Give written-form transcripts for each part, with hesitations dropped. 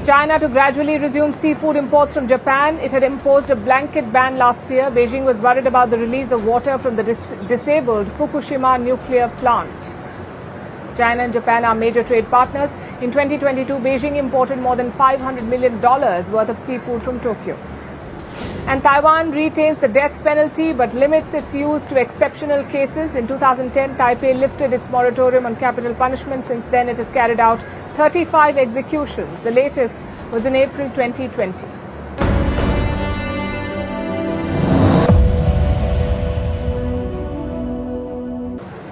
China to gradually resume seafood imports from Japan. It had imposed a blanket ban last year. Beijing was worried about the release of water from the disabled Fukushima nuclear plant. China and Japan are major trade partners. In 2022, Beijing imported more than $500 million worth of seafood from Tokyo. And Taiwan retains the death penalty but limits its use to exceptional cases. In 2010, Taipei lifted its moratorium on capital punishment. Since then, it has carried out 35 executions. The latest was in April 2020.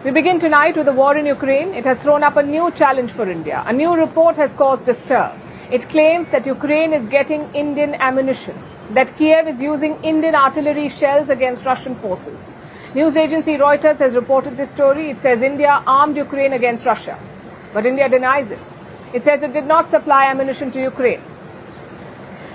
We begin tonight with the war in Ukraine. It has thrown up a new challenge for India. A new report has caused a stir. It claims that Ukraine is getting Indian ammunition, that Kyiv is using Indian artillery shells against Russian forces. News agency Reuters has reported this story. It says India armed Ukraine against Russia, but India denies it. It says it did not supply ammunition to Ukraine.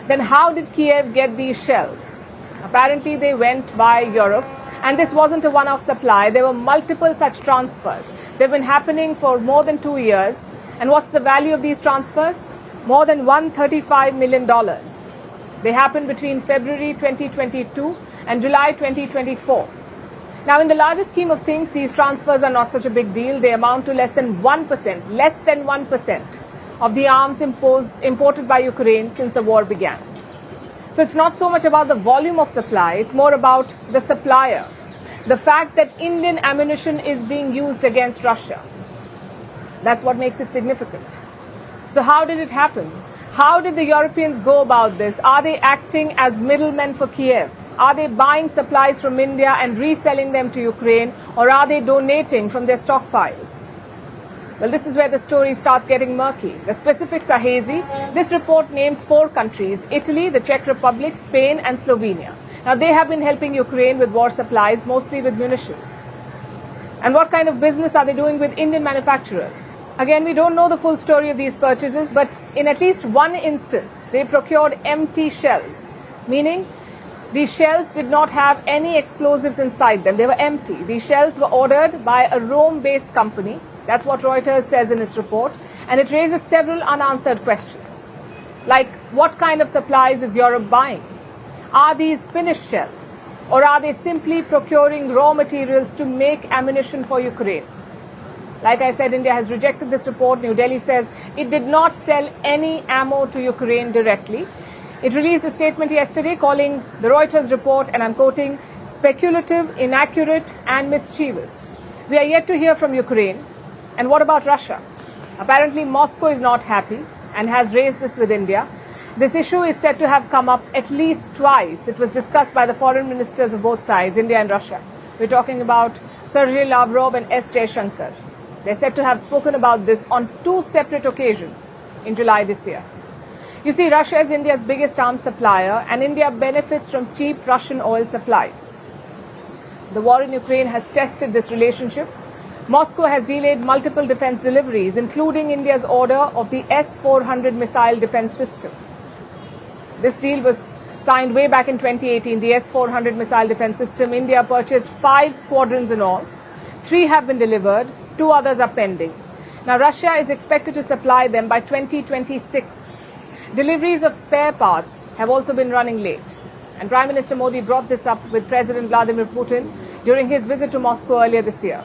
Then how did Kyiv get these shells? Apparently they went by Europe, and this wasn't a one-off supply. There were multiple such transfers. They've been happening for more than 2 years. And what's the value of these transfers? More than $135 million. They happened between February 2022 and July 2024. Now, in the larger scheme of things, these transfers are not such a big deal. They amount to less than 1% of the arms imported by Ukraine since the war began. So it's not so much about the volume of supply, it's more about the supplier. The fact that Indian ammunition is being used against Russia. That's what makes it significant. So how did it happen? How did the Europeans go about this? Are they acting as middlemen for Kyiv? Are they buying supplies from India and reselling them to Ukraine, or are they donating from their stockpiles? Well, this is where the story starts getting murky. The specifics are hazy. This report names 4 countries: Italy, the Czech Republic, Spain and Slovenia. Now, they have been helping Ukraine with war supplies, mostly with munitions. And what kind of business are they doing with Indian manufacturers? Again, we don't know the full story of these purchases, but in at least one instance, they procured empty shells, meaning these shells did not have any explosives inside them. They were empty. These shells were ordered by a Rome-based company. That's what Reuters says in its report. And it raises several unanswered questions. Like, what kind of supplies is Europe buying? Are these finished shells? Or are they simply procuring raw materials to make ammunition for Ukraine? Like I said, India has rejected this report. New Delhi says it did not sell any ammo to Ukraine directly. It released a statement yesterday calling the Reuters report, and I'm quoting, speculative, inaccurate and mischievous. We are yet to hear from Ukraine. And what about Russia? Apparently Moscow is not happy and has raised this with India. This issue is said to have come up at least twice. It was discussed by the foreign ministers of both sides, India and Russia. We're talking about Sergei Lavrov and S. Jaishankar. They're said to have spoken about this on 2 separate occasions in July this year. You see, Russia is India's biggest arms supplier, and India benefits from cheap Russian oil supplies. The war in Ukraine has tested this relationship. Moscow has delayed multiple defense deliveries, including India's order of the S-400 missile defense system. This deal was signed way back in 2018, the S-400 missile defense system. India purchased 5 squadrons in all. 3 have been delivered, 2 others are pending. Now, Russia is expected to supply them by 2026. Deliveries of spare parts have also been running late. And Prime Minister Modi brought this up with President Vladimir Putin during his visit to Moscow earlier this year.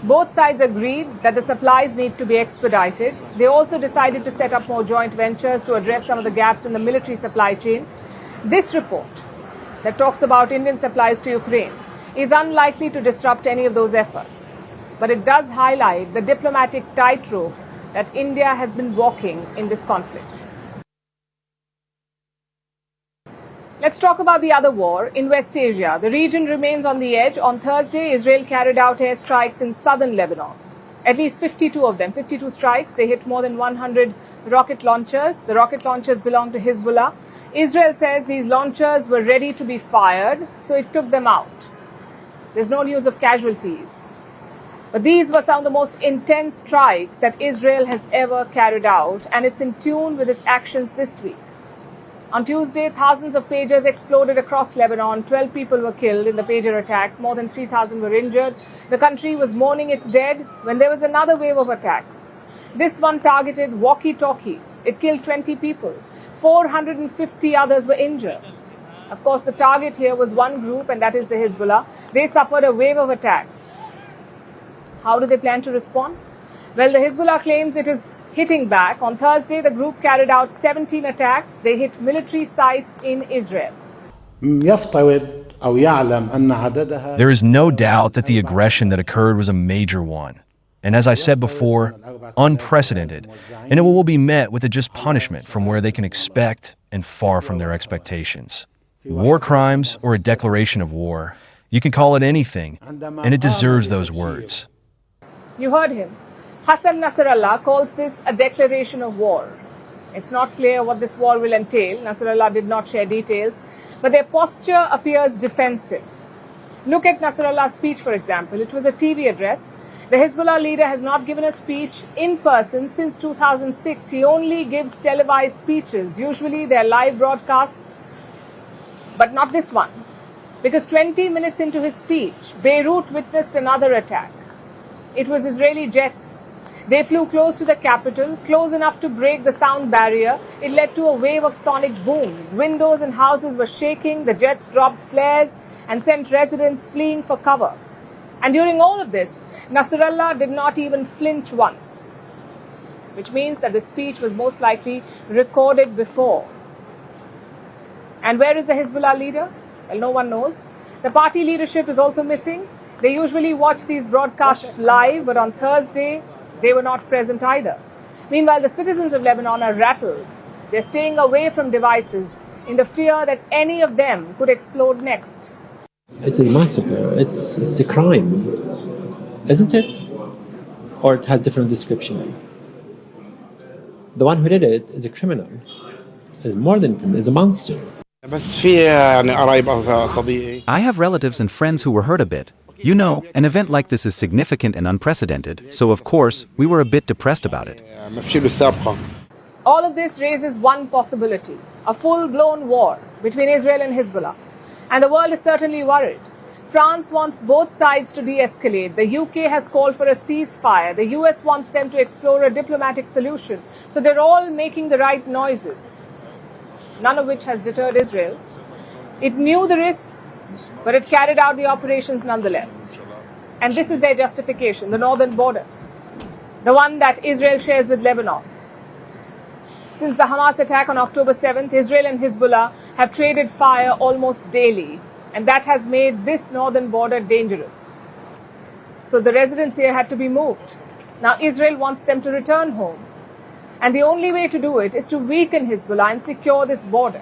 Both sides agreed that the supplies need to be expedited. They also decided to set up more joint ventures to address some of the gaps in the military supply chain. This report that talks about Indian supplies to Ukraine is unlikely to disrupt any of those efforts. But it does highlight the diplomatic tightrope that India has been walking in this conflict. Let's talk about the other war in West Asia. The region remains on the edge. On Thursday, Israel carried out airstrikes in southern Lebanon. At least 52 of them, 52 strikes. They hit more than 100 rocket launchers. The rocket launchers belong to Hezbollah. Israel says these launchers were ready to be fired, so it took them out. There's no news of casualties. But these were some of the most intense strikes that Israel has ever carried out, and it's in tune with its actions this week. On Tuesday, thousands of pagers exploded across Lebanon. 12 people were killed in the pager attacks. More than 3,000 were injured. The country was mourning its dead when there was another wave of attacks. This one targeted walkie-talkies. It killed 20 people. 450 others were injured. Of course, the target here was one group, and that is the Hezbollah. They suffered a wave of attacks. How do they plan to respond? Well, the Hezbollah claims it is hitting back. On Thursday, the group carried out 17 attacks. They hit military sites in Israel. There is no doubt that the aggression that occurred was a major one. And as I said before, unprecedented, and it will be met with a just punishment from where they can expect and far from their expectations. War crimes or a declaration of war, you can call it anything, and it deserves those words. You heard him. Hassan Nasrallah calls this a declaration of war. It's not clear what this war will entail. Nasrallah did not share details, but their posture appears defensive. Look at Nasrallah's speech, for example. It was a TV address. The Hezbollah leader has not given a speech in person since 2006. He only gives televised speeches. Usually they're live broadcasts, but not this one. Because 20 minutes into his speech, Beirut witnessed another attack. It was Israeli jets. They flew close to the capital, close enough to break the sound barrier. It led to a wave of sonic booms. Windows and houses were shaking. The jets dropped flares and sent residents fleeing for cover. And during all of this, Nasrallah did not even flinch once, which means that the speech was most likely recorded before. And where is the Hezbollah leader? Well, no one knows. The party leadership is also missing. They usually watch these broadcasts live, but on Thursday, they were not present either. Meanwhile, the citizens of Lebanon are rattled. They're staying away from devices in the fear that any of them could explode next. It's a massacre. It's a crime, isn't it? Or it has different description. The one who did it is a criminal. Is more than a criminal. Is a monster. I have relatives and friends who were hurt a bit. You know, an event like this is significant and unprecedented, so of course, we were a bit depressed about it. All of this raises one possibility, a full-blown war between Israel and Hezbollah. And the world is certainly worried. France wants both sides to de-escalate. The UK has called for a ceasefire. The US wants them to explore a diplomatic solution. So they're all making the right noises, none of which has deterred Israel. It knew the risks, but it carried out the operations nonetheless. And this is their justification, the northern border, the one that Israel shares with Lebanon. Since the Hamas attack on October 7th, Israel and Hezbollah have traded fire almost daily, and that has made this northern border dangerous. So the residents here had to be moved. Now Israel wants them to return home. And the only way to do it is to weaken Hezbollah and secure this border.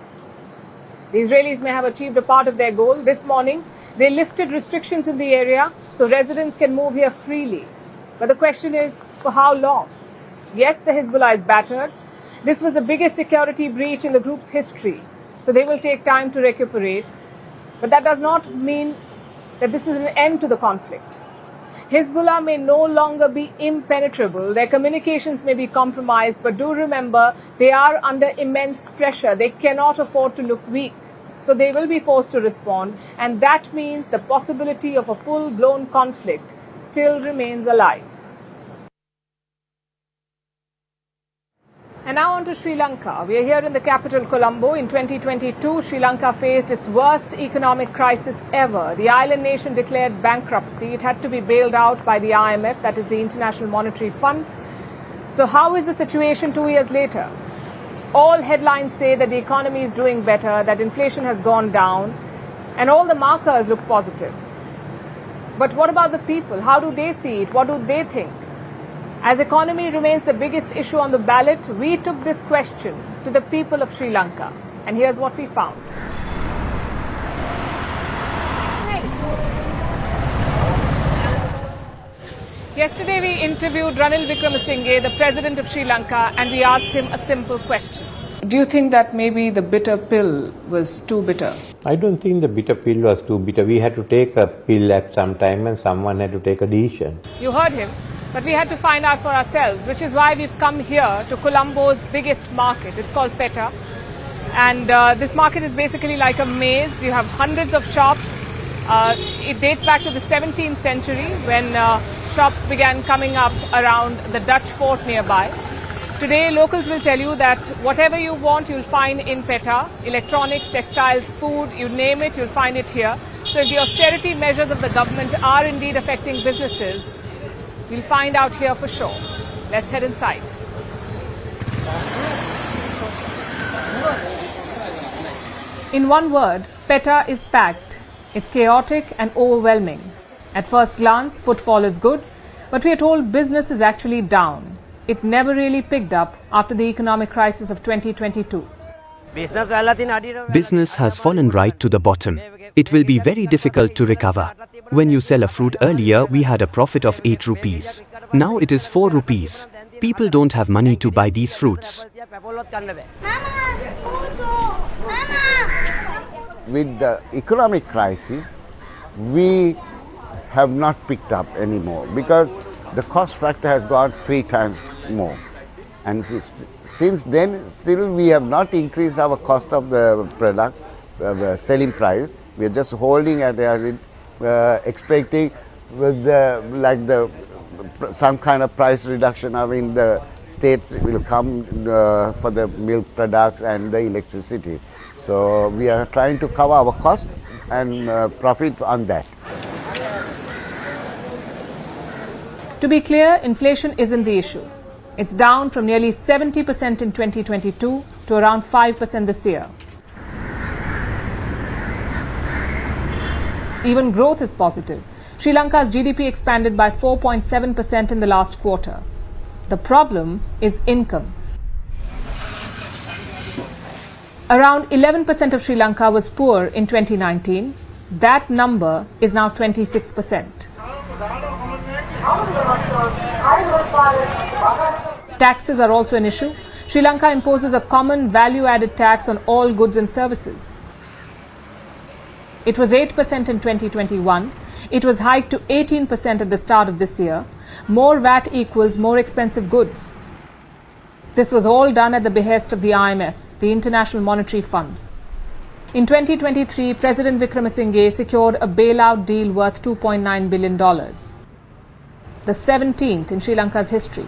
The Israelis may have achieved a part of their goal. This morning, they lifted restrictions in the area so residents can move here freely. But the question is, for how long? Yes, the Hezbollah is battered. This was the biggest security breach in the group's history, so they will take time to recuperate. But that does not mean that this is an end to the conflict. Hezbollah may no longer be impenetrable. Their communications may be compromised, but do remember, they are under immense pressure. They cannot afford to look weak. So they will be forced to respond, and that means the possibility of a full-blown conflict still remains alive. And now on to Sri Lanka. We are here in the capital, Colombo. In 2022, Sri Lanka faced its worst economic crisis ever. The island nation declared bankruptcy. It had to be bailed out by the IMF, that is the International Monetary Fund. So how is the situation 2 years later? All headlines say that the economy is doing better, that inflation has gone down, and all the markers look positive. But what about the people? How do they see it? What do they think? As economy remains the biggest issue on the ballot, we took this question to the people of Sri Lanka. And here's what we found. Yesterday we interviewed Ranil Wickremesinghe, the president of Sri Lanka, and we asked him a simple question. Do you think that maybe the bitter pill was too bitter? I don't think the bitter pill was too bitter. We had to take a pill at some time and someone had to take a decision. You heard him. But we had to find out for ourselves, which is why we've come here to Colombo's biggest market. It's called Peta. And this market is basically like a maze. You have hundreds of shops. It dates back to the 17th century when shops began coming up around the Dutch fort nearby. Today, locals will tell you that whatever you want, you'll find in PETA. Electronics, textiles, food, you name it, you'll find it here. So if the austerity measures of the government are indeed affecting businesses, we'll find out here for sure. Let's head inside. In one word, PETA is packed. It's chaotic and overwhelming. At first glance, footfall is good, but we are told business is actually down. It never really picked up after the economic crisis of 2022. Business has fallen right to the bottom. It will be very difficult to recover. When you sell a fruit earlier, we had a profit of 8 rupees. Now it is 4 rupees. People don't have money to buy these fruits. With the economic crisis, we have not picked up anymore because the cost factor has gone 3 times more. And since then, still we have not increased our cost of the product, selling price. We are just holding at it, expecting with some kind of price reduction. I mean, the states will come for the milk products and the electricity. So we are trying to cover our cost and profit on that. To be clear, inflation isn't the issue. It's down from nearly 70% in 2022 to around 5% this year. Even growth is positive. Sri Lanka's GDP expanded by 4.7% in the last quarter. The problem is income. Around 11% of Sri Lanka was poor in 2019. That number is now 26%. Taxes are also an issue. Sri Lanka imposes a common value-added tax on all goods and services. It was 8% in 2021. It was hiked to 18% at the start of this year. More VAT equals more expensive goods. This was all done at the behest of the IMF, the International Monetary Fund. In 2023, President Wickremesinghe secured a bailout deal worth $2.9 billion, the 17th in Sri Lanka's history.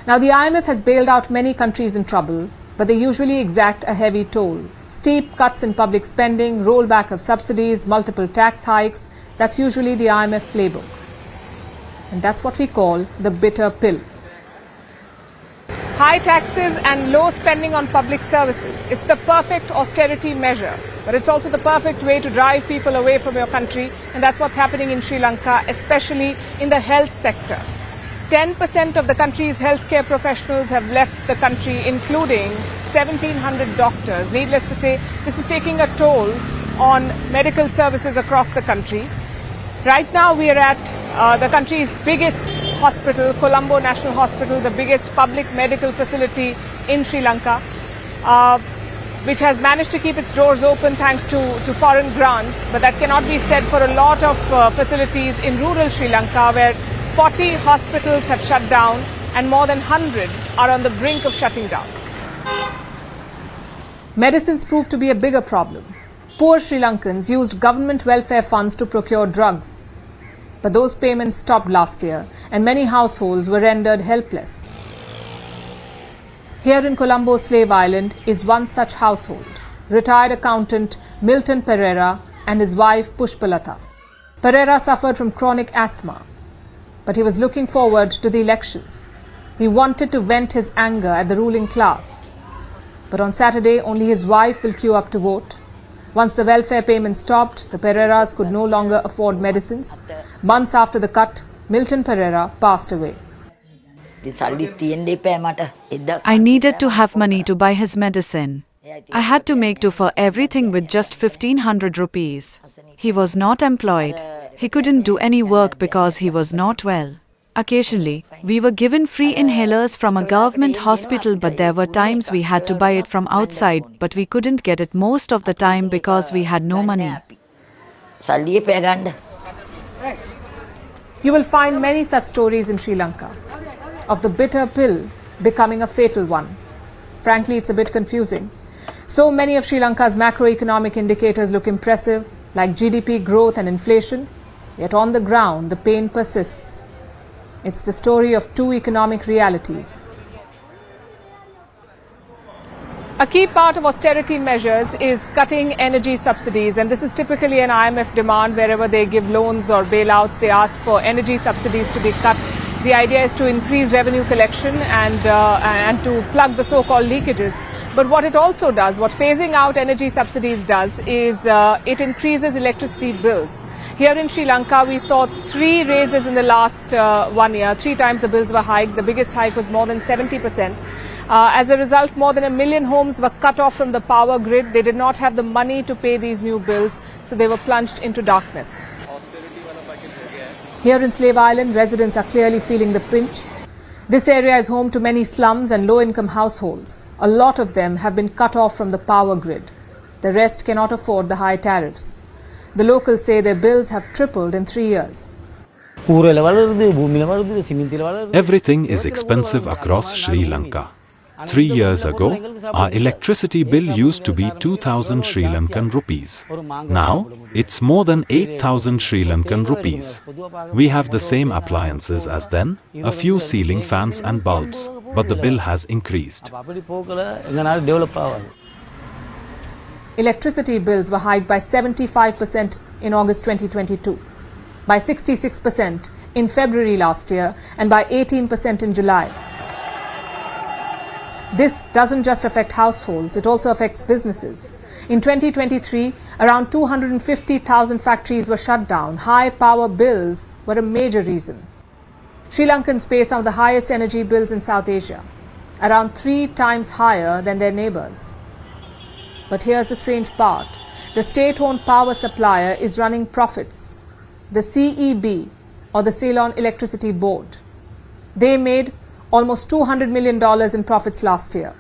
Now, the IMF has bailed out many countries in trouble, but they usually exact a heavy toll. Steep cuts in public spending, rollback of subsidies, multiple tax hikes. That's usually the IMF playbook. And that's what we call the bitter pill. High taxes and low spending on public services. It's the perfect austerity measure, but it's also the perfect way to drive people away from your country. And that's what's happening in Sri Lanka, especially in the health sector. 10% of the country's healthcare professionals have left the country, including 1,700 doctors. Needless to say, this is taking a toll on medical services across the country. Right now, we are at the country's biggest hospital, Colombo National Hospital, the biggest public medical facility in Sri Lanka, which has managed to keep its doors open thanks to foreign grants. But that cannot be said for a lot of facilities in rural Sri Lanka, where 40 hospitals have shut down and more than 100 are on the brink of shutting down. Medicines proved to be a bigger problem. Poor Sri Lankans used government welfare funds to procure drugs. But those payments stopped last year and many households were rendered helpless. Here in Colombo, Slave Island, is one such household. Retired accountant Milton Pereira and his wife Pushpalata. Pereira suffered from chronic asthma, but he was looking forward to the elections. He wanted to vent his anger at the ruling class. But on Saturday, only his wife will queue up to vote. Once the welfare payments stopped, the Pereiras could no longer afford medicines. Months after the cut, Milton Pereira passed away. I needed to have money to buy his medicine. I had to make do for everything with just 1,500 rupees. He was not employed. He couldn't do any work because he was not well. Occasionally, we were given free inhalers from a government hospital, but there were times we had to buy it from outside, but we couldn't get it most of the time because we had no money. You will find many such stories in Sri Lanka, of the bitter pill becoming a fatal one. Frankly, it's a bit confusing. So many of Sri Lanka's macroeconomic indicators look impressive, like GDP growth and inflation, Yet on the ground, the pain persists. It's the story of two economic realities. A key part of austerity measures is cutting energy subsidies, and this is typically an IMF demand. Wherever they give loans or bailouts, they ask for energy subsidies to be cut. The idea is to increase revenue collection and to plug the so-called leakages. But what it also does, what phasing out energy subsidies does, is it increases electricity bills. Here in Sri Lanka, we saw 3 raises in the last 1 year. 3 times the bills were hiked. The biggest hike was more than 70%. As a result, more than 1 million homes were cut off from the power grid. They did not have the money to pay these new bills, so they were plunged into darkness. Here in Slave Island, residents are clearly feeling the pinch. This area is home to many slums and low-income households. A lot of them have been cut off from the power grid. The rest cannot afford the high tariffs. The locals say their bills have tripled in 3 years. Everything is expensive across Sri Lanka. 3 years ago, our electricity bill used to be 2,000 Sri Lankan rupees. Now, it's more than 8,000 Sri Lankan rupees. We have the same appliances as then, a few ceiling fans and bulbs, but the bill has increased. Electricity bills were hiked by 75% in August 2022, by 66% in February last year, and by 18% in July. This doesn't just affect households, it also affects businesses. In 2023, around 250,000 factories were shut down. High power bills were a major reason. Sri Lankans pay some of the highest energy bills in South Asia, around 3 times higher than their neighbours. But here's the strange part. The state-owned power supplier is running profits. The CEB, or the Ceylon Electricity Board. They made almost $200 million in profits last year.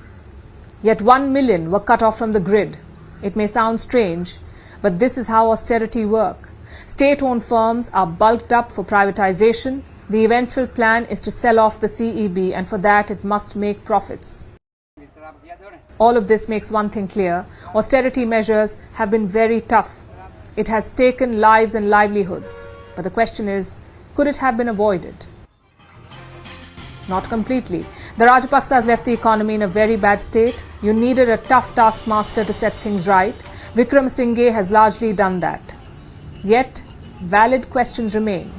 Yet 1 million were cut off from the grid. It may sound strange, but this is how austerity works. State-owned firms are bulked up for privatization. The eventual plan is to sell off the CEB, and for that it must make profits. All of this makes one thing clear. Austerity measures have been very tough. It has taken lives and livelihoods. But the question is, could it have been avoided? Not completely. The Rajapaksas left the economy in a very bad state. You needed a tough taskmaster to set things right. Wickremesinghe has largely done that. Yet, valid questions remain.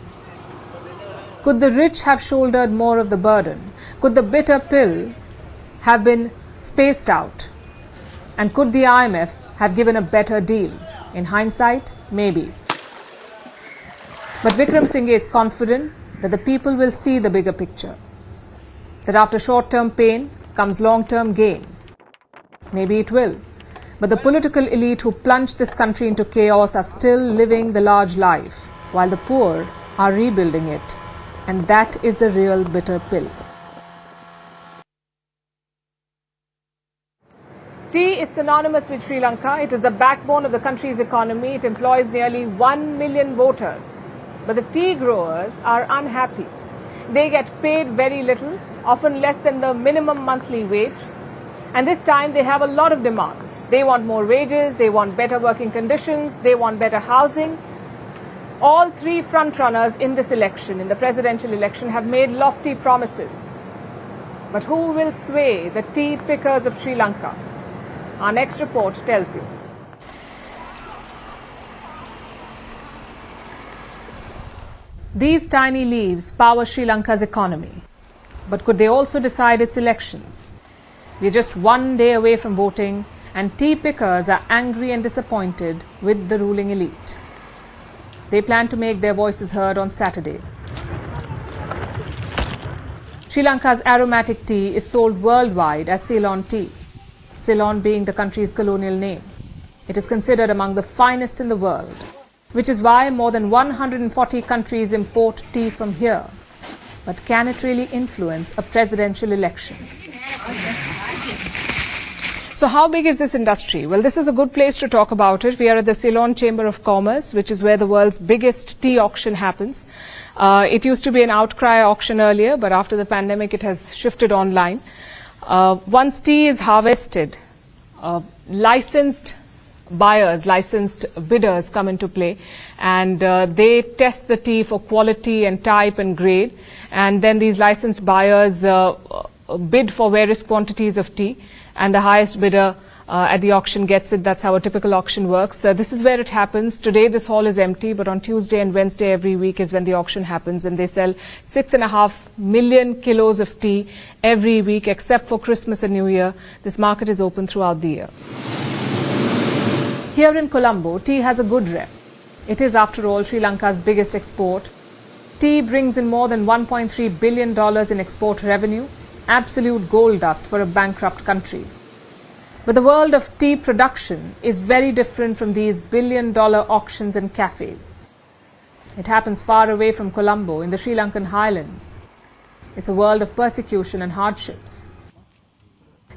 Could the rich have shouldered more of the burden? Could the bitter pill have been spaced out? And could the IMF have given a better deal? In hindsight, maybe. But Wickremesinghe is confident that the people will see the bigger picture. That after short-term pain comes long-term gain. Maybe it will. But the political elite who plunged this country into chaos are still living the large life, while the poor are rebuilding it. And that is the real bitter pill. Tea is synonymous with Sri Lanka. It is the backbone of the country's economy. It employs nearly 1 million voters. But the tea growers are unhappy. They get paid very little, often less than the minimum monthly wage. And this time they have a lot of demands. They want more wages, they want better working conditions, they want better housing. All 3 frontrunners in this election, in the presidential election, have made lofty promises. But who will sway the tea pickers of Sri Lanka? Our next report tells you. These tiny leaves power Sri Lanka's economy. But could they also decide its elections? We're just 1 day away from voting, and tea pickers are angry and disappointed with the ruling elite. They plan to make their voices heard on Saturday. Sri Lanka's aromatic tea is sold worldwide as Ceylon tea, Ceylon being the country's colonial name. It is considered among the finest in the world, which is why more than 140 countries import tea from here. But can it really influence a presidential election? So how big is this industry? Well, this is a good place to talk about it. We are at the Ceylon Chamber of Commerce, which is where the world's biggest tea auction happens. It used to be an outcry auction earlier, but after the pandemic, it has shifted online. Once tea is harvested, licensed buyers, licensed bidders come into play, and they test the tea for quality and type and grade, and then these licensed buyers bid for various quantities of tea, and the highest bidder at the auction gets it. That's how a typical auction works. This is where it happens. Today this hall is empty, but on Tuesday and Wednesday every week is when the auction happens, and they sell 6.5 million kilos of tea every week, except for Christmas and New Year. This market is open throughout the year. Here in Colombo, tea has a good rep. It is, after all, Sri Lanka's biggest export. Tea brings in more than $1.3 billion in export revenue, absolute gold dust for a bankrupt country. But the world of tea production is very different from these billion-dollar auctions and cafes. It happens far away from Colombo in the Sri Lankan highlands. It's a world of persecution and hardships.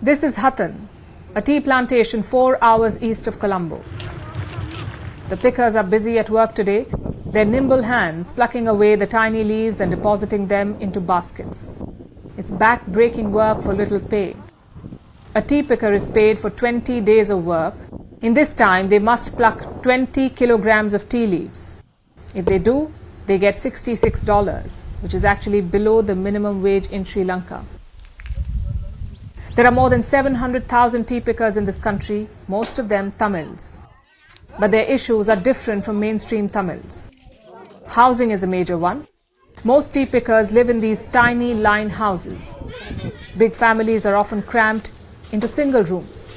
This is Hatan, a tea plantation 4 hours east of Colombo. The pickers are busy at work today, their nimble hands plucking away the tiny leaves and depositing them into baskets. It's back-breaking work for little pay. A tea picker is paid for 20 days of work. In this time, they must pluck 20 kilograms of tea leaves. If they do, they get $66, which is actually below the minimum wage in Sri Lanka. There are more than 700,000 tea pickers in this country, most of them Tamils. But their issues are different from mainstream Tamils. Housing is a major one. Most tea pickers live in these tiny line houses. Big families are often cramped into single rooms.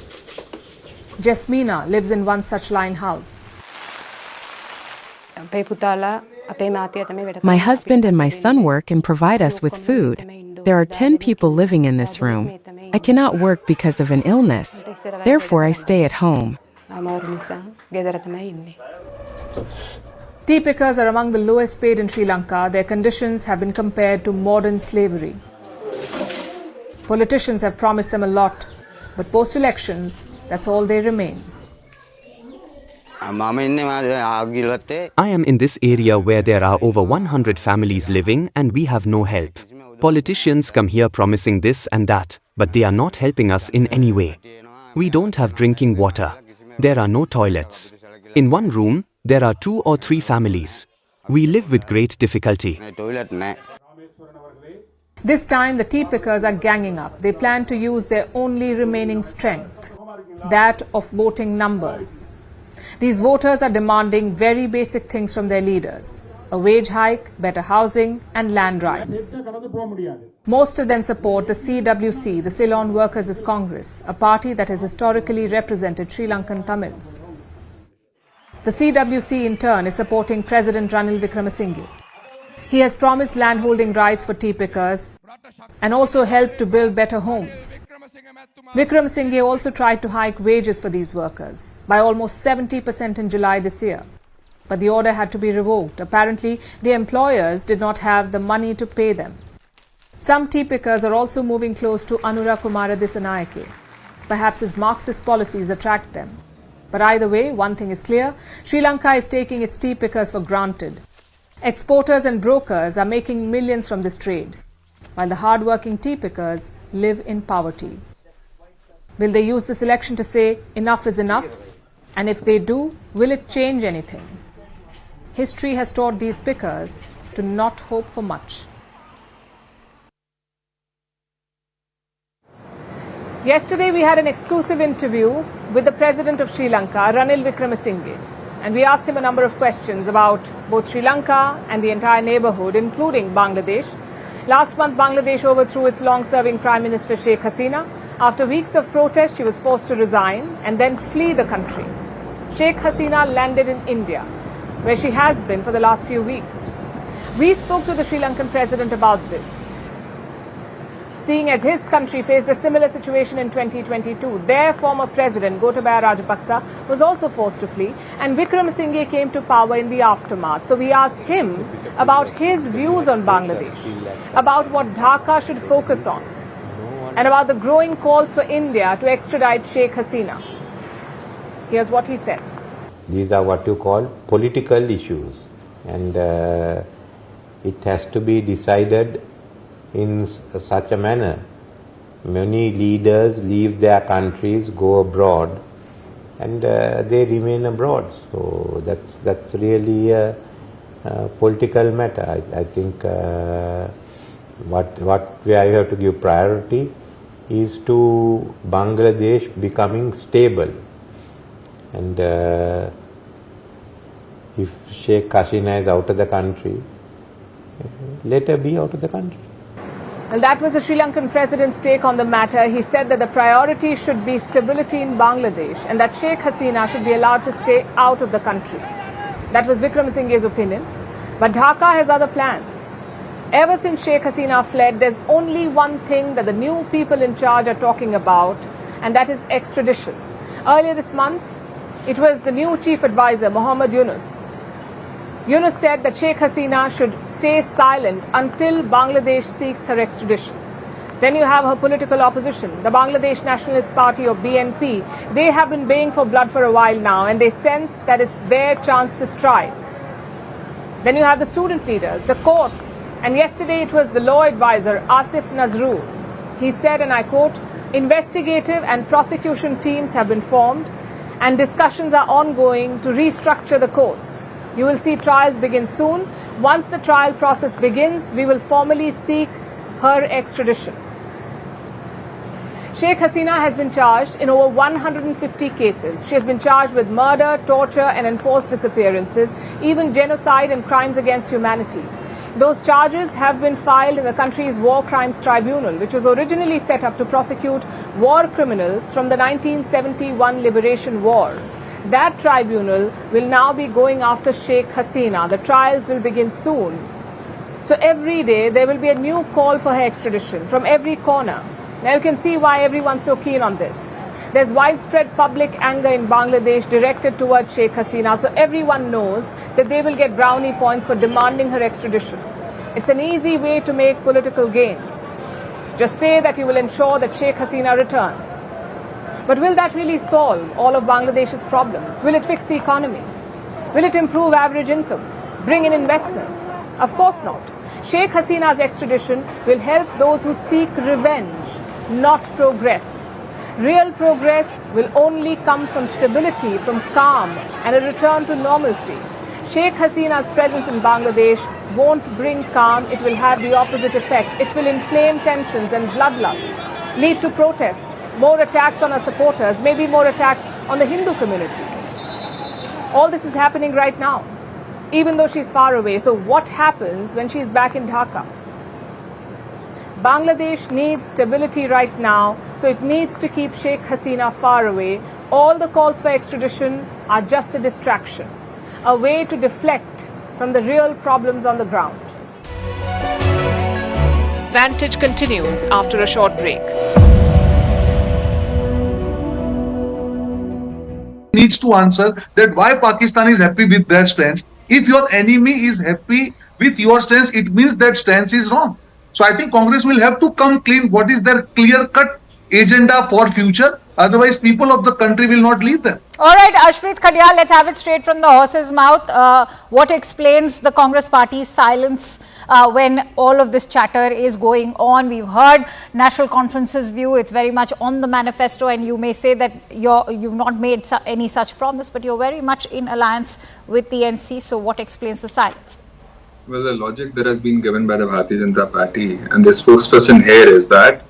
Jasmina lives in one such line house. My husband and my son work and provide us with food. There are 10 people living in this room. I cannot work because of an illness. Therefore, I stay at home. Tea pickers are among the lowest paid in Sri Lanka. Their conditions have been compared to modern slavery. Politicians have promised them a lot, but post-elections, that's all they remain. I am in this area where there are over 100 families living and we have no help. Politicians come here promising this and that, but they are not helping us in any way. We don't have drinking water. There are no toilets. In one room, there are 2 or 3 families. We live with great difficulty. This time, the tea pickers are ganging up. They plan to use their only remaining strength, that of voting numbers. These voters are demanding very basic things from their leaders: a wage hike, better housing, and land rights. Most of them support the CWC, the Ceylon Workers' Congress, a party that has historically represented Sri Lankan Tamils. The CWC, in turn, is supporting President Ranil Wickremesinghe. He has promised landholding rights for tea pickers and also helped to build better homes. Wickremesinghe also tried to hike wages for these workers by almost 70% in July this year. But the order had to be revoked. Apparently, the employers did not have the money to pay them. Some tea pickers are also moving close to Anura Kumara Dissanayake. Perhaps his Marxist policies attract them. But either way, one thing is clear: Sri Lanka is taking its tea pickers for granted. Exporters and brokers are making millions from this trade, while the hard-working tea pickers live in poverty. Will they use this election to say enough is enough? And if they do, will it change anything? History has taught these pickers to not hope for much. Yesterday we had an exclusive interview with the President of Sri Lanka, Ranil Wickremesinghe, and we asked him a number of questions about both Sri Lanka and the entire neighbourhood, including Bangladesh. Last month, Bangladesh overthrew its long-serving Prime Minister Sheikh Hasina. After weeks of protest, she was forced to resign and then flee the country. Sheikh Hasina landed in India, where she has been for the last few weeks. We spoke to the Sri Lankan President about this, seeing as his country faced a similar situation in 2022. Their former president, Gotabaya Rajapaksa, was also forced to flee, and Wickremesinghe came to power in the aftermath. So we asked him about his views on Bangladesh, about what Dhaka should focus on, and about the growing calls for India to extradite Sheikh Hasina. Here's what he said. These are what you call political issues, and it has to be decided in such a manner. Many leaders leave their countries, go abroad, and they remain abroad. So that's really a political matter. I think what we have to give priority is to Bangladesh becoming stable, and if Sheikh Hasina is out of the country, let her be out of the country. Well, that was the Sri Lankan president's take on the matter. He said that the priority should be stability in Bangladesh and that Sheikh Hasina should be allowed to stay out of the country. That was Vikramasinghe's opinion. But Dhaka has other plans. Ever since Sheikh Hasina fled, there's only one thing that the new people in charge are talking about, and that is extradition. Earlier this month, it was the new chief advisor, Mohammed Yunus. Yunus said that Sheikh Hasina should stay silent until Bangladesh seeks her extradition. Then you have her political opposition, the Bangladesh Nationalist Party or BNP. They have been baying for blood for a while now, and they sense that it's their chance to strike. Then you have the student leaders, the courts, and yesterday it was the law advisor, Asif Nazrur. He said, and I quote, investigative and prosecution teams have been formed and discussions are ongoing to restructure the courts. You will see trials begin soon. Once the trial process begins, we will formally seek her extradition. Sheikh Hasina has been charged in over 150 cases. She has been charged with murder, torture and enforced disappearances, even genocide and crimes against humanity. Those charges have been filed in the country's War Crimes Tribunal, which was originally set up to prosecute war criminals from the 1971 Liberation War. That tribunal will now be going after Sheikh Hasina. The trials will begin soon. So every day there will be a new call for her extradition from every corner. Now you can see why everyone's so keen on this. There's widespread public anger in Bangladesh directed towards Sheikh Hasina, so everyone knows that they will get brownie points for demanding her extradition. It's an easy way to make political gains. Just say that you will ensure that Sheikh Hasina returns. But will that really solve all of Bangladesh's problems? Will it fix the economy? Will it improve average incomes? Bring in investments? Of course not. Sheikh Hasina's extradition will help those who seek revenge, not progress. Real progress will only come from stability, from calm and a return to normalcy. Sheikh Hasina's presence in Bangladesh won't bring calm, it will have the opposite effect. It will inflame tensions and bloodlust, lead to protests, more attacks on her supporters, maybe more attacks on the Hindu community. All this is happening right now, even though she's far away. So what happens when she's back in Dhaka? Bangladesh needs stability right now, so it needs to keep Sheikh Hasina far away. All the calls for extradition are just a distraction, a way to deflect from the real problems on the ground. Vantage continues after a short break. Needs to answer that why Pakistan is happy with their stance. If your enemy is happy with your stance, it means that stance is wrong. So I think Congress will have to come clean what is their clear-cut agenda for future. Otherwise, people of the country will not leave them. All right, Ashpreet Khadiyal, let's have it straight from the horse's mouth. What explains the Congress party's silence when all of this chatter is going on? We've heard National Conference's view. It's very much on the manifesto, and you may say that you've not made any such promise, but you're very much in alliance with the NC. So what explains the silence? Well, the logic that has been given by the Bharatiya Janata Party and the spokesperson here is that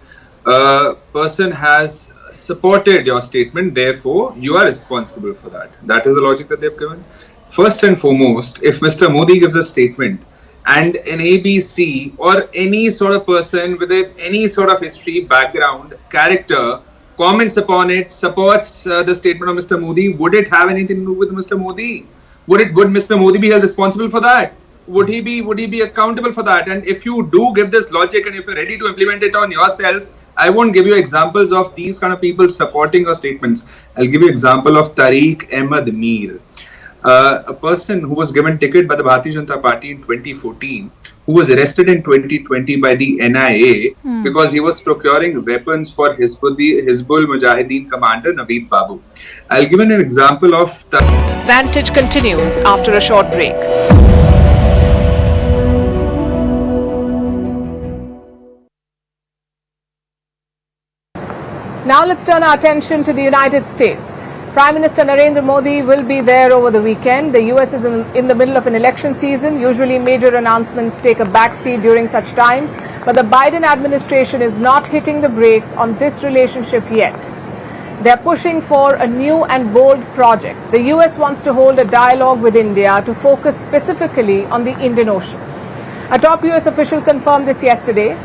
a person has supported your statement, therefore you are responsible for that. That is the logic that they've given. First and foremost, if Mr. Modi gives a statement and an ABC or any sort of person with any sort of history, background, character comments upon it, supports the statement of Mr. Modi, would it have anything to do with Mr. Modi? Would Mr. Modi be held responsible for that? Would he be accountable for that? And if you do give this logic and if you're ready to implement it on yourself, I won't give you examples of these kind of people supporting your statements. I'll give you example of Tariq Ahmad Mir, a person who was given ticket by the Bharatiya Janata Party in 2014, who was arrested in 2020 by the NIA because he was procuring weapons for Hizbul Mujahideen commander Naveed Babu. I'll give you an example of... Vantage continues after a short break. Now let's turn our attention to the United States. Prime Minister Narendra Modi will be there over the weekend. The US is in the middle of an election season. Usually major announcements take a backseat during such times. But the Biden administration is not hitting the brakes on this relationship yet. They are pushing for a new and bold project. The US wants to hold a dialogue with India to focus specifically on the Indian Ocean. A top US official confirmed this yesterday.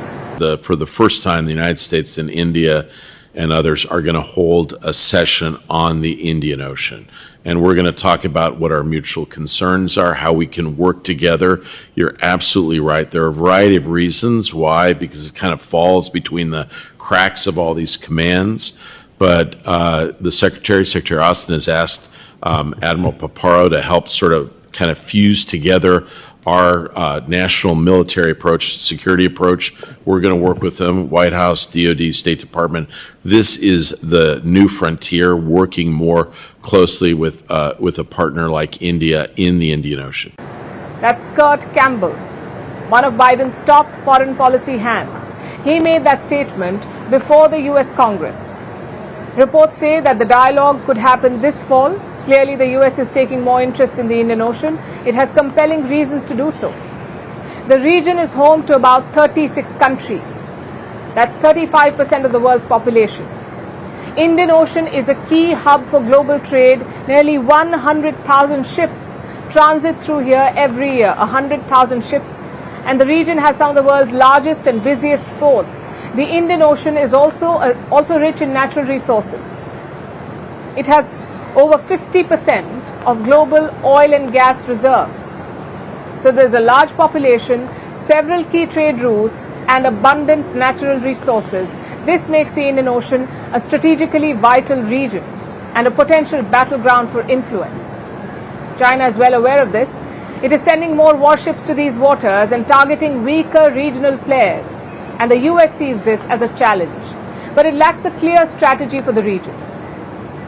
For the first time, the United States and India and others are going to hold a session on the Indian Ocean. And we're going to talk about what our mutual concerns are, how we can work together. You're absolutely right. There are a variety of reasons why, because it kind of falls between the cracks of all these commands. But the Secretary Austin, has asked Admiral Paparo to help sort of kind of fuse together our national military approach, security approach. We're going to work with them, White House, DOD, State Department. This is the new frontier, working more closely with a partner like India in the Indian Ocean. That's Kurt Campbell, one of Biden's top foreign policy hands. He made that statement before the US Congress. Reports say that the dialogue could happen this fall. Clearly, the US is taking more interest in the Indian Ocean. It has compelling reasons to do so. The region is home to about 36 countries. That's 35% of the world's population. Indian Ocean is a key hub for global trade. Nearly 100,000 ships transit through here every year, 100,000 ships. And the region has some of the world's largest and busiest ports. The Indian Ocean is also rich in natural resources. It has over 50% of global oil and gas reserves. So there's a large population, several key trade routes, and abundant natural resources. This makes the Indian Ocean a strategically vital region and a potential battleground for influence. China is well aware of this. It is sending more warships to these waters and targeting weaker regional players. And the US sees this as a challenge. But it lacks a clear strategy for the region.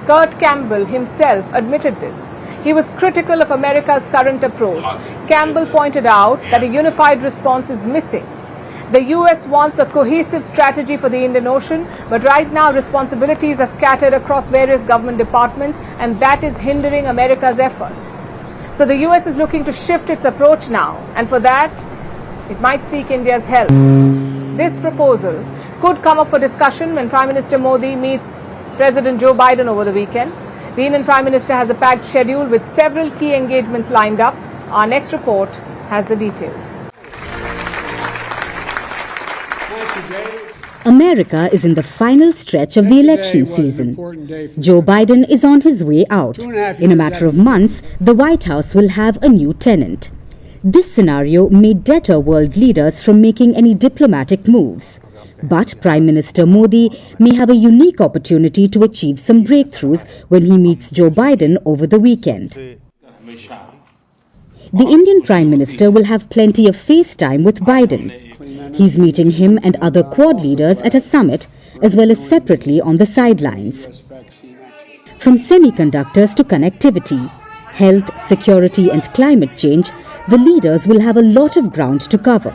Kurt Campbell himself admitted this. He was critical of America's current approach. Campbell pointed out that a unified response is missing. The US wants a cohesive strategy for the Indian Ocean, but right now responsibilities are scattered across various government departments, and that is hindering America's efforts. So the US is looking to shift its approach now, and for that, it might seek India's help. This proposal could come up for discussion when Prime Minister Modi meets President Joe Biden over the weekend. The Indian Prime Minister has a packed schedule with several key engagements lined up. Our next report has the details. America is in the final stretch of the election season. Joe Biden is on his way out. In a matter of months, the White House will have a new tenant. This scenario may deter world leaders from making any diplomatic moves. But Prime Minister Modi may have a unique opportunity to achieve some breakthroughs when he meets Joe Biden over the weekend. The Indian Prime Minister will have plenty of face time with Biden. He's meeting him and other Quad leaders at a summit, as well as separately on the sidelines. From semiconductors to connectivity, health, security and climate change, the leaders will have a lot of ground to cover.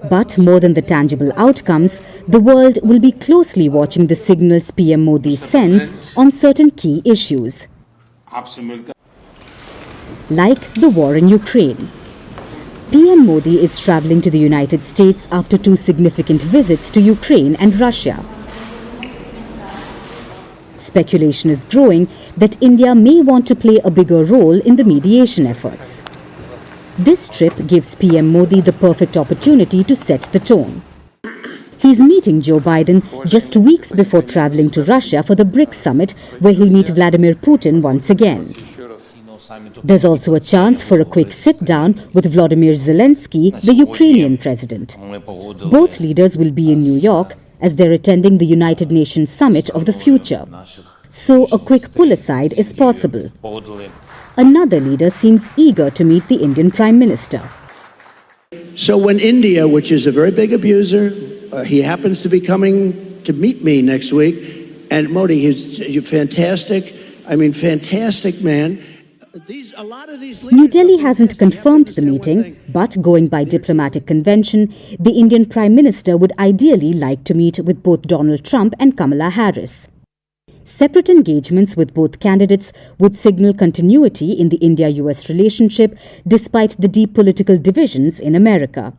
But more than the tangible outcomes, the world will be closely watching the signals PM Modi sends on certain key issues, like the war in Ukraine. PM Modi is travelling to the United States after 2 significant visits to Ukraine and Russia. Speculation is growing that India may want to play a bigger role in the mediation efforts. This trip gives PM Modi the perfect opportunity to set the tone. He's meeting Joe Biden just weeks before travelling to Russia for the BRICS summit, where he'll meet Vladimir Putin once again. There's also a chance for a quick sit-down with Volodymyr Zelensky, the Ukrainian president. Both leaders will be in New York as they're attending the United Nations Summit of the Future. So a quick pull-aside is possible. Another leader seems eager to meet the Indian Prime Minister. So when India, which is a very big abuser, he happens to be coming to meet me next week, and Modi, he's fantastic man. New Delhi hasn't confirmed the meeting, but going by diplomatic convention, the Indian Prime Minister would ideally like to meet with both Donald Trump and Kamala Harris. Separate engagements with both candidates would signal continuity in the India-US relationship despite the deep political divisions in America.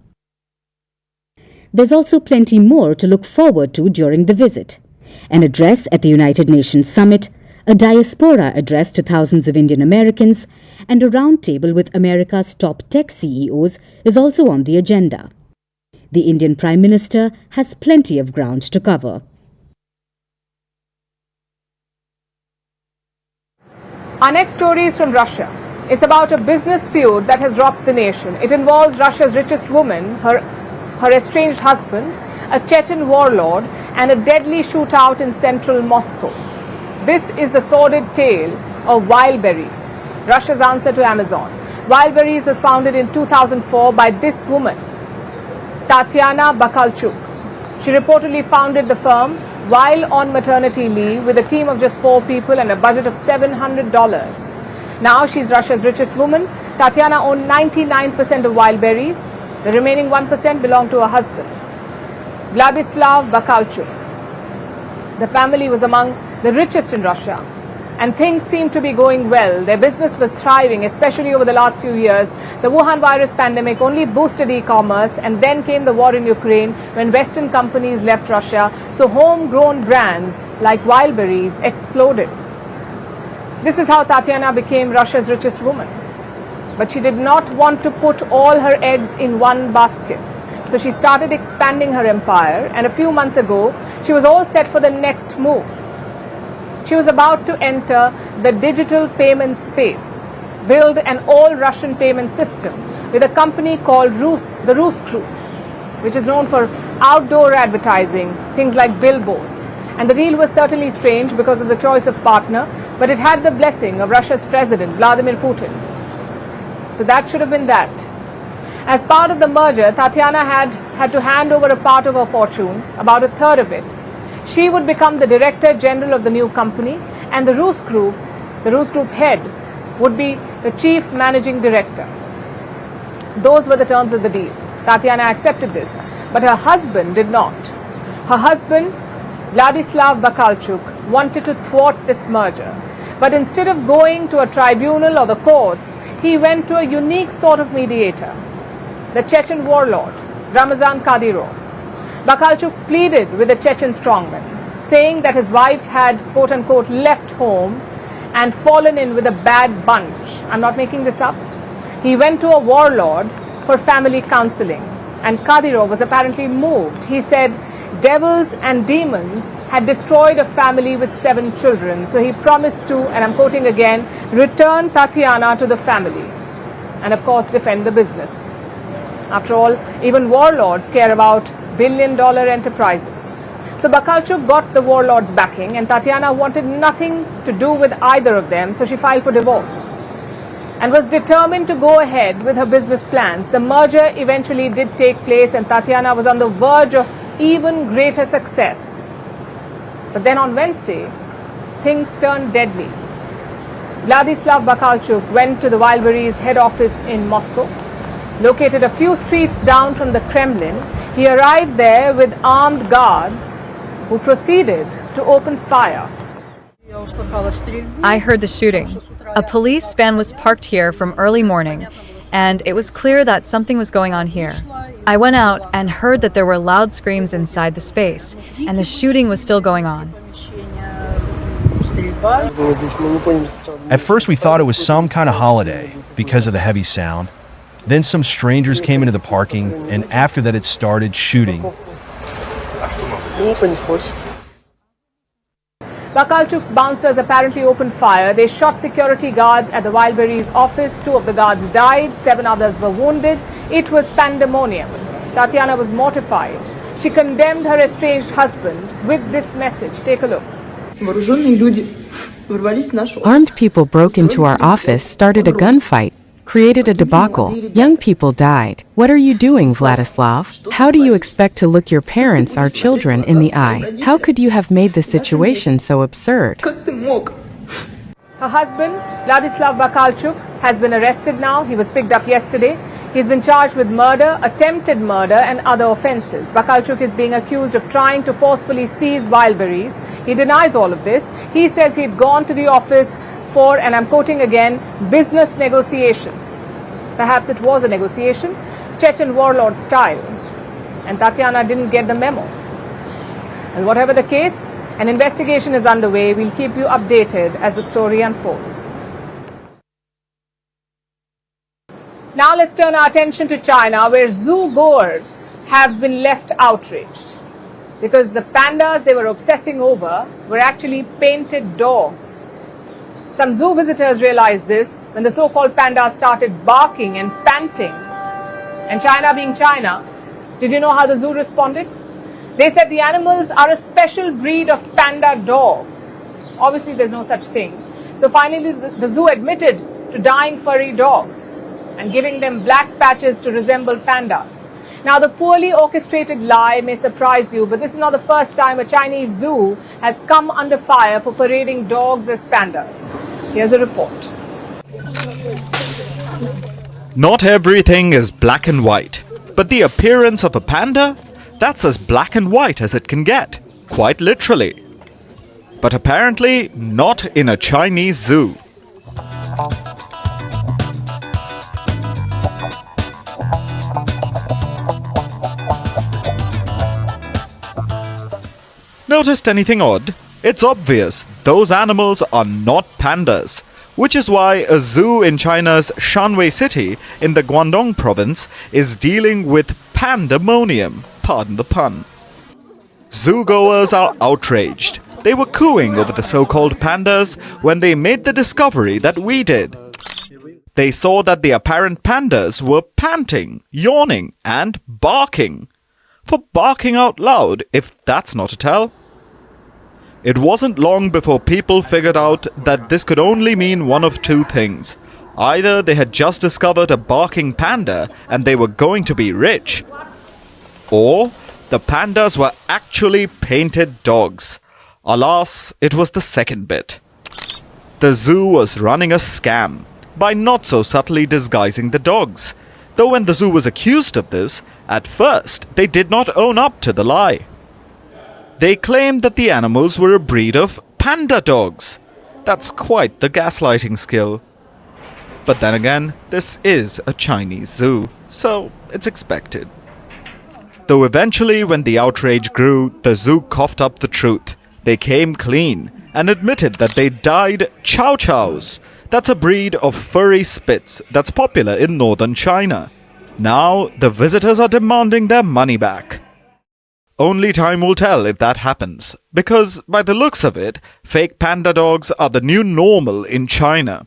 There's also plenty more to look forward to during the visit. An address at the United Nations Summit, a diaspora address to thousands of Indian Americans, and a roundtable with America's top tech CEOs is also on the agenda. The Indian Prime Minister has plenty of ground to cover. Our next story is from Russia. It's about a business feud that has rocked the nation. It involves Russia's richest woman, her estranged husband, a Chechen warlord, and a deadly shootout in central Moscow. This is the sordid tale of Wildberries, Russia's answer to Amazon. Wildberries was founded in 2004 by this woman, Tatyana Bakalchuk. She reportedly founded the firm while on maternity leave with a team of just 4 people and a budget of $700. Now she's Russia's richest woman. Tatyana owned 99% of Wildberries. The remaining 1% belonged to her husband, Vladislav Bakalchuk. The family was among the richest in Russia, and things seemed to be going well. Their business was thriving, especially over the last few years. The Wuhan virus pandemic only boosted e-commerce, and then came the war in Ukraine when Western companies left Russia, so homegrown brands like Wildberries exploded. This is how Tatyana became Russia's richest woman. But she did not want to put all her eggs in one basket. So she started expanding her empire, and a few months ago, she was all set for the next move. She was about to enter the digital payment space, build an all-Russian payment system with a company called the Rus Group, which is known for outdoor advertising, things like billboards. And the deal was certainly strange because of the choice of partner, but it had the blessing of Russia's president, Vladimir Putin. So that should have been that. As part of the merger, Tatyana had to hand over a part of her fortune, about a third of it. She would become the director general of the new company, and the Rus Group head, would be the chief managing director. Those were the terms of the deal. Tatyana accepted this, but her husband did not. Her husband, Vladislav Bakalchuk, wanted to thwart this merger. But instead of going to a tribunal or the courts, he went to a unique sort of mediator, the Chechen warlord, Ramazan Kadyrov. Bakalchuk pleaded with the Chechen strongman, saying that his wife had, quote-unquote, left home and fallen in with a bad bunch. I'm not making this up. He went to a warlord for family counseling, and Kadyrov was apparently moved. He said devils and demons had destroyed a family with 7 children, so he promised to, and I'm quoting again, return Tatyana to the family and, of course, defend the business. After all, even warlords care about billion-dollar enterprises. So Bakalchuk got the warlord's backing, and Tatyana wanted nothing to do with either of them, so she filed for divorce and was determined to go ahead with her business plans. The merger eventually did take place, and Tatyana was on the verge of even greater success. But then on Wednesday, things turned deadly. Vladislav Bakalchuk went to the Wildberries head office in Moscow, located a few streets down from the Kremlin. He arrived there with armed guards who proceeded to open fire. I heard the shooting. A police van was parked here from early morning, and it was clear that something was going on here. I went out and heard that there were loud screams inside the space, and the shooting was still going on. At first we thought it was some kind of holiday because of the heavy sound. Then some strangers came into the parking, and after that it started shooting. Bakalchuk's bouncers apparently opened fire. They shot security guards at the Wildberries office. 2 of the guards died, 7 others were wounded. It was pandemonium. Tatyana was mortified. She condemned her estranged husband with this message. Take a look. Armed people broke into our office, started a gunfight, created a debacle. Young people died. What are you doing, Vladislav? How do you expect to look your parents, our children, in the eye? How could you have made the situation so absurd? Her husband, Vladislav Bakalchuk, has been arrested now. He was picked up yesterday. He's been charged with murder, attempted murder, and other offenses. Bakalchuk is being accused of trying to forcefully seize Wildberries. He denies all of this. He says he'd gone to the office for, and I'm quoting again, business negotiations. Perhaps it was a negotiation, Chechen warlord style. And Tatiana didn't get the memo. And whatever the case, an investigation is underway. We'll keep you updated as the story unfolds. Now let's turn our attention to China, where zoo goers have been left outraged because the pandas they were obsessing over were actually painted dogs. Some zoo visitors realized this when the so-called pandas started barking and panting. And China being China, did you know how the zoo responded? They said the animals are a special breed of panda dogs. Obviously, there's no such thing. So finally, the zoo admitted to dyeing furry dogs and giving them black patches to resemble pandas. Now, the poorly orchestrated lie may surprise you, but this is not the first time a Chinese zoo has come under fire for parading dogs as pandas. Here's a report. Not everything is black and white, but the appearance of a panda, that's as black and white as it can get, quite literally. But apparently not in a Chinese zoo. Noticed anything odd? It's obvious those animals are not pandas, which is why a zoo in China's Shanwei city in the Guangdong province is dealing with pandemonium, pardon the pun. Zoogoers are outraged. They were cooing over the so-called pandas when they made the discovery that we did. They saw that the apparent pandas were panting, yawning, and barking. For barking out loud, if that's not a tell. It wasn't long before people figured out that this could only mean one of two things. Either they had just discovered a barking panda and they were going to be rich, or the pandas were actually painted dogs. Alas, it was the second bit. The zoo was running a scam by not so subtly disguising the dogs. Though when the zoo was accused of this, at first they did not own up to the lie. They claimed that the animals were a breed of panda dogs. That's quite the gaslighting skill. But then again, this is a Chinese zoo, so it's expected. Though eventually, when the outrage grew, the zoo coughed up the truth. They came clean and admitted that they dyed chow chows. That's a breed of furry spits that's popular in northern China. Now, the visitors are demanding their money back. Only time will tell if that happens, because by the looks of it, fake panda dogs are the new normal in China.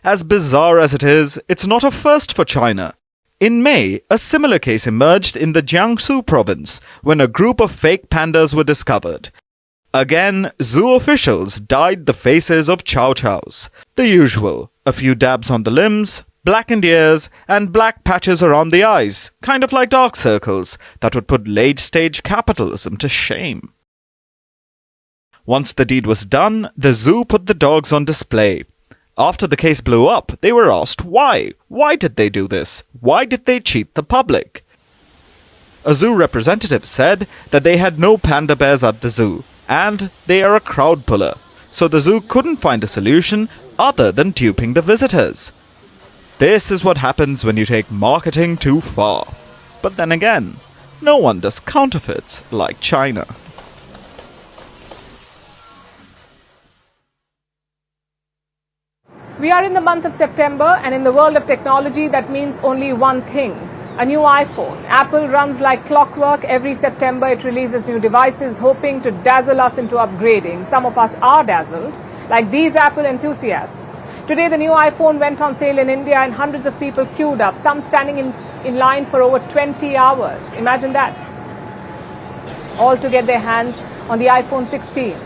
As bizarre as it is, it's not a first for China. In May, a similar case emerged in the Jiangsu province when a group of fake pandas were discovered. Again, zoo officials dyed the faces of chow chows. The usual, a few dabs on the limbs, blackened ears, and black patches around the eyes, kind of like dark circles, that would put late-stage capitalism to shame. Once the deed was done, the zoo put the dogs on display. After the case blew up, they were asked why. Why did they do this? Why did they cheat the public? A zoo representative said that they had no panda bears at the zoo, and they are a crowd puller, so the zoo couldn't find a solution other than duping the visitors. This is what happens when you take marketing too far. But then again, no one does counterfeits like China. We are in the month of September, and in the world of technology, that means only one thing: a new iPhone. Apple runs like clockwork. Every September, it releases new devices, hoping to dazzle us into upgrading. Some of us are dazzled, like these Apple enthusiasts. Today, the new iPhone went on sale in India, and hundreds of people queued up, some standing in line for over 20 hours. Imagine that. All to get their hands on the iPhone 16.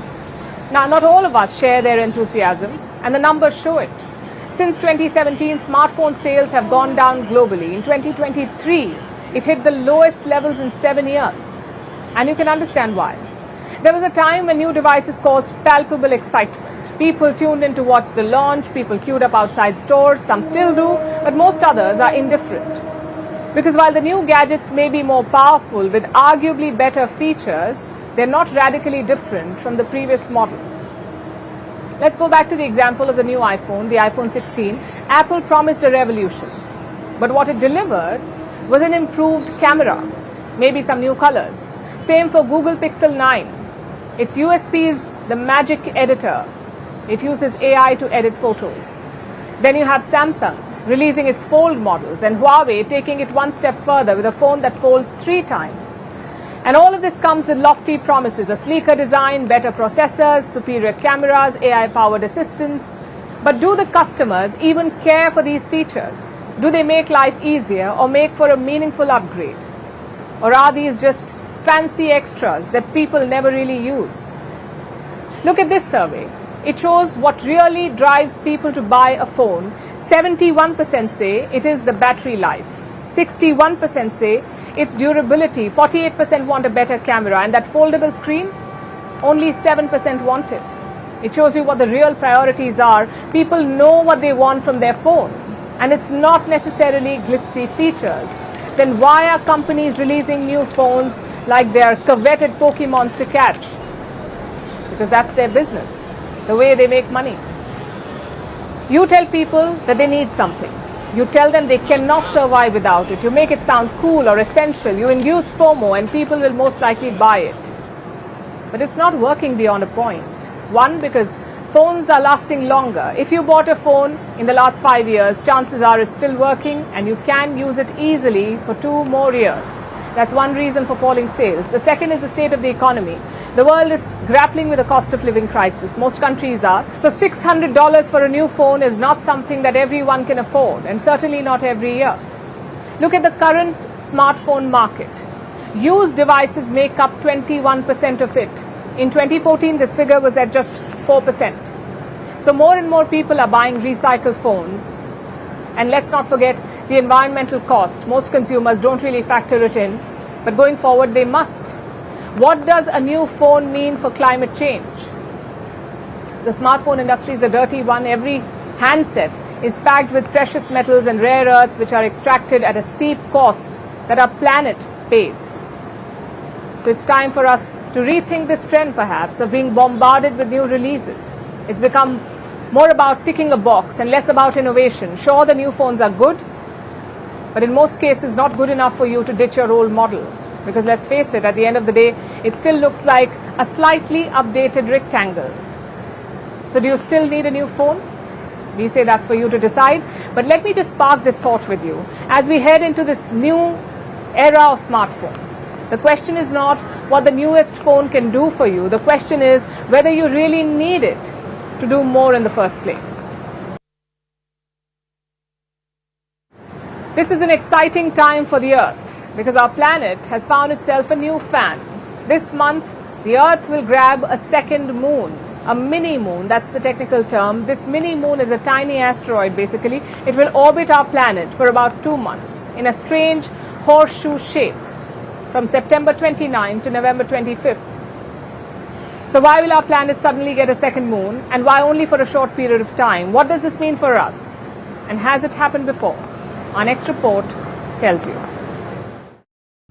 Now, not all of us share their enthusiasm, and the numbers show it. Since 2017, smartphone sales have gone down globally. In 2023, it hit the lowest levels in 7 years. And you can understand why. There was a time when new devices caused palpable excitement. People tuned in to watch the launch, people queued up outside stores, some still do, but most others are indifferent. Because while the new gadgets may be more powerful with arguably better features, They're not radically different from the previous model. Let's go back to the example of the new iPhone, the iPhone 16. Apple promised a revolution, but what it delivered was an improved camera, maybe some new colors. Same for Google Pixel 9. Its USP is the magic editor. It uses AI to edit photos. Then you have Samsung releasing its fold models and Huawei taking it one step further with a phone that folds 3 times. And all of this comes with lofty promises, a sleeker design, better processors, superior cameras, AI-powered assistants. But do the customers even care for these features? Do they make life easier or make for a meaningful upgrade? Or are these just fancy extras that people never really use? Look at this survey. It shows what really drives people to buy a phone. 71% say it is the battery life. 61% say its durability. 48% want a better camera. And that foldable screen, only 7% want it. It shows you what the real priorities are. People know what they want from their phone. And it's not necessarily glitzy features. Then why are companies releasing new phones like they are coveted Pokemons to catch? Because that's their business, the way they make money. You tell people that they need something. You tell them they cannot survive without it. You make it sound cool or essential. You induce FOMO and people will most likely buy it. But it's not working beyond a point. One, because phones are lasting longer. If you bought a phone in the last 5 years, chances are it's still working and you can use it easily for 2 more years. That's one reason for falling sales. The second is the state of the economy. The world is grappling with a cost of living crisis. Most countries are. So $600 for a new phone is not something that everyone can afford, and certainly not every year. Look at the current smartphone market. Used devices make up 21% of it. In 2014, this figure was at just 4%. So more and more people are buying recycled phones. And let's not forget the environmental cost. Most consumers don't really factor it in, but going forward they must. What does a new phone mean for climate change? The smartphone industry is a dirty one. Every handset is packed with precious metals and rare earths which are extracted at a steep cost that our planet pays. So it's time for us to rethink this trend perhaps of being bombarded with new releases. It's become more about ticking a box and less about innovation. Sure, the new phones are good, but in most cases not good enough for you to ditch your old model. Because let's face it, at the end of the day, it still looks like a slightly updated rectangle. So do you still need a new phone? We say that's for you to decide. But let me just park this thought with you. As we head into this new era of smartphones, the question is not what the newest phone can do for you. The question is whether you really need it to do more in the first place. This is an exciting time for the Earth, because our planet has found itself a new fan. This month, the Earth will grab a second moon, a mini moon, that's the technical term. This mini moon is a tiny asteroid basically. It will orbit our planet for about 2 months in a strange horseshoe shape from September 29 to November 25th. So why will our planet suddenly get a second moon, and why only for a short period of time? What does this mean for us? And has it happened before? Our next report tells you.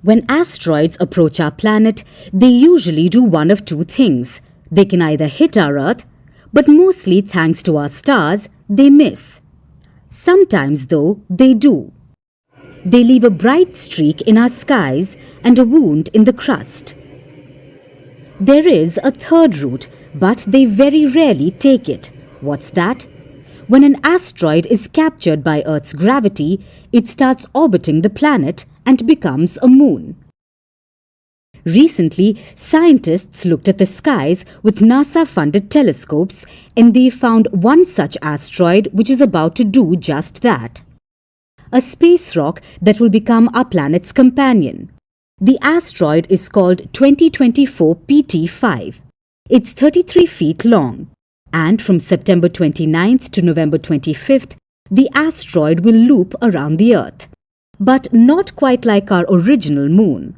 When asteroids approach our planet, they usually do one of 2 things. They can either hit our Earth, but mostly thanks to our stars, they miss. Sometimes, though, they do. They leave a bright streak in our skies and a wound in the crust. There is a third route, but they very rarely take it. What's that? When an asteroid is captured by Earth's gravity, it starts orbiting the planet and becomes a moon. Recently, scientists looked at the skies with NASA-funded telescopes and they found one such asteroid which is about to do just that. A space rock that will become our planet's companion. The asteroid is called 2024 PT5. It's 33 feet long, and from September 29th to November 25th, the asteroid will loop around the Earth. But not quite like our original moon.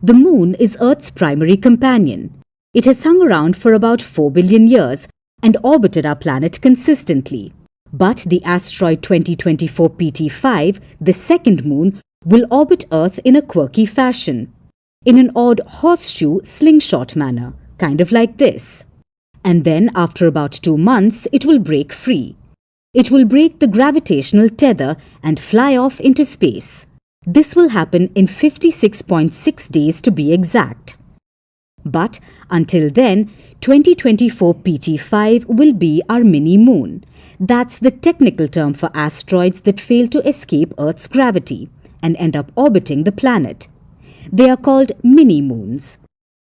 The moon is Earth's primary companion. It has hung around for about 4 billion years and orbited our planet consistently. But the asteroid 2024 PT5, the second moon, will orbit Earth in a quirky fashion. in an odd horseshoe slingshot manner, kind of like this. And then after about 2 months, it will break free. It will break the gravitational tether and fly off into space. This will happen in 56.6 days to be exact. But until then, 2024 PT5 will be our mini-moon. That's the technical term for asteroids that fail to escape Earth's gravity and end up orbiting the planet. They are called mini-moons.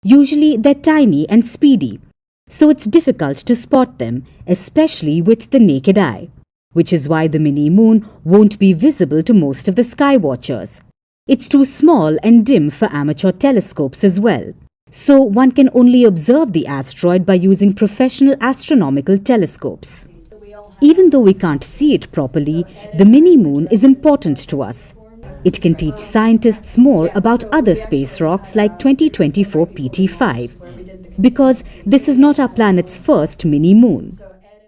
Usually they're tiny and speedy, so it's difficult to spot them, especially with the naked eye, which is why the mini-moon won't be visible to most of the sky watchers. It's too small and dim for amateur telescopes as well. So one can only observe the asteroid by using professional astronomical telescopes. Even though we can't see it properly, the mini-moon is important to us. It can teach scientists more about other space rocks like 2024 PT5, because this is not our planet's first mini-moon.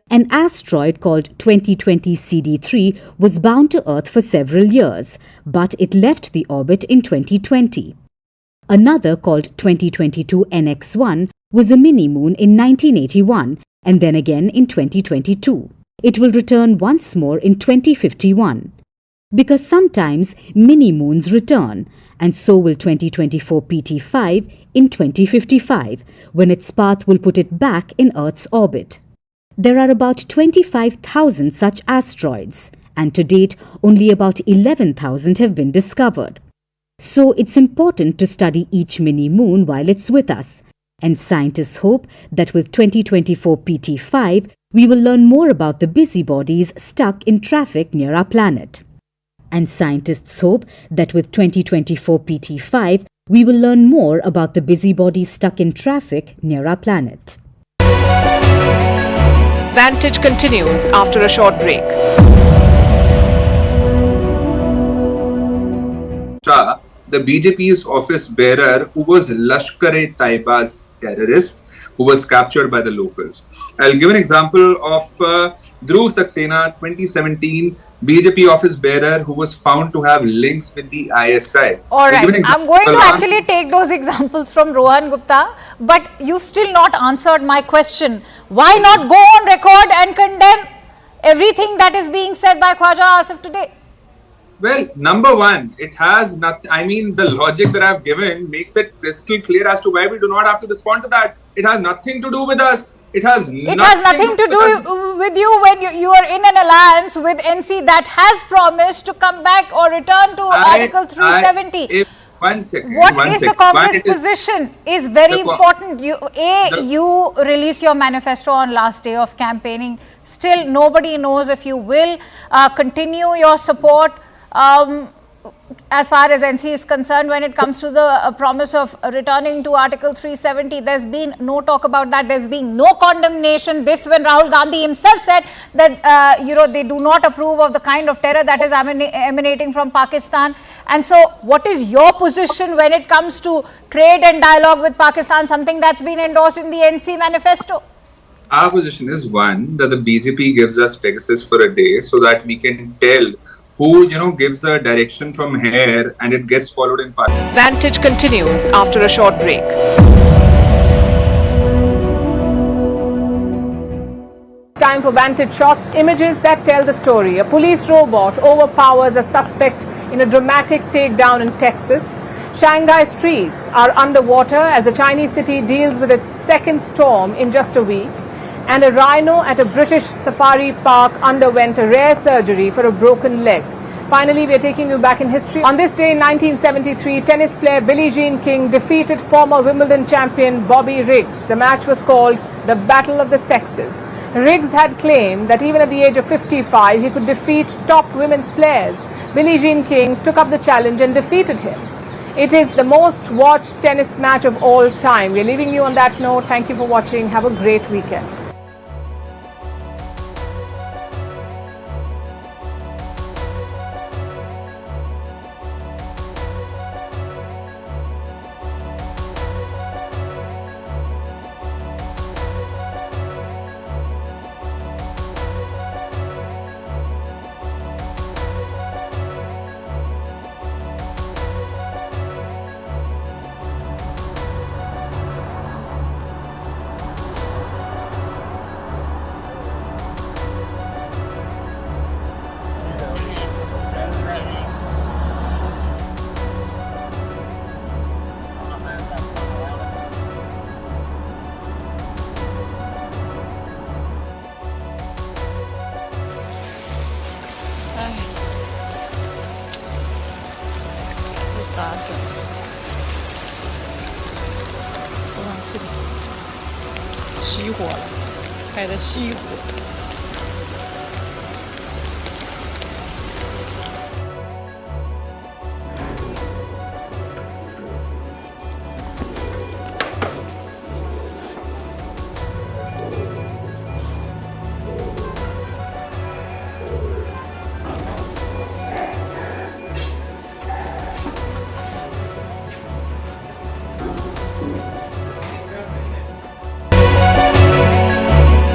An asteroid called 2020 CD3 was bound to Earth for several years, but it left the orbit in 2020. Another called 2022 NX1 was a mini-moon in 1981 and then again in 2022. It will return once more in 2051. Because sometimes mini-moons return, and so will 2024 PT5 in 2055, when its path will put it back in Earth's orbit. There are about 25,000 such asteroids, and to date only about 11,000 have been discovered. So it's important to study each mini-moon while it's with us, and scientists hope that with 2024 PT5, we will learn more about the busybodies stuck in traffic near our planet. And scientists hope that with 2024 PT5, we will learn more about the busybodies stuck in traffic near our planet. Vantage continues after a short break. The BJP's office bearer, who was Lashkar-e-Taiba's terrorist, who was captured by the locals. I'll give an example of Dhruv Saxena, 2017 BJP office bearer who was found to have links with the ISI. All right, I'm going to actually take those examples from Rohan Gupta, but you've still not answered my question. Why not go on record and condemn everything that is being said by Khwaja Asif today? Well, number one, it has nothing. I mean, the logic that I've given makes it crystal clear as to why we do not have to respond to that. It has nothing to do with us. It has nothing to do with you when you are in an alliance with NC that has promised to come back or return to Article 370. One second. What is the Congress position is very important. You release your manifesto on last day of campaigning. Still, nobody knows if you will continue your support as far as NC is concerned when it comes to the promise of returning to Article 370. There's been no talk about that. There's been no condemnation. This when Rahul Gandhi himself said that they do not approve of the kind of terror that is emanating from Pakistan. And so what is your position when it comes to trade and dialogue with Pakistan, something that's been endorsed in the NC manifesto? Our position is one, that the BJP gives us Pegasus for a day so that we can tell who gives a direction from here and it gets followed in Parliament. Vantage continues after a short break. Time for Vantage Shots, images that tell the story. A police robot overpowers a suspect in a dramatic takedown in Texas. Shanghai streets are underwater as the Chinese city deals with its second storm in just a week. And a rhino at a British safari park underwent a rare surgery for a broken leg. Finally, we are taking you back in history. On this day in 1973, tennis player Billie Jean King defeated former Wimbledon champion Bobby Riggs. The match was called the Battle of the Sexes. Riggs had claimed that even at the age of 55, he could defeat top women's players. Billie Jean King took up the challenge and defeated him. It is the most watched tennis match of all time. We are leaving you on that note. Thank you for watching. Have a great weekend. 火了，开的熄火。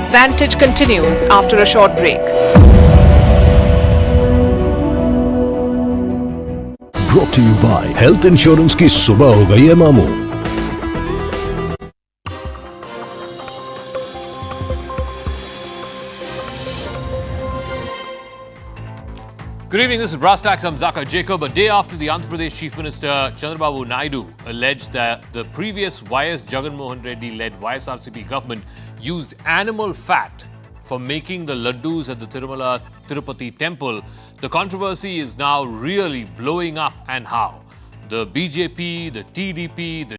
Vantage continues after a short break. Brought to you by Health Insurance की सुबह हो गई है मामू। Good evening, this is Brass Tacks. I'm Zaka Jacob. A day after the Andhra Pradesh Chief Minister Chandrababu Naidu alleged that the previous YS Jagannath Reddy-led YSRCP government used animal fat for making the laddus at the Tirumala Tirupati temple, the controversy is now really blowing up, and how. The BJP, the TDP, the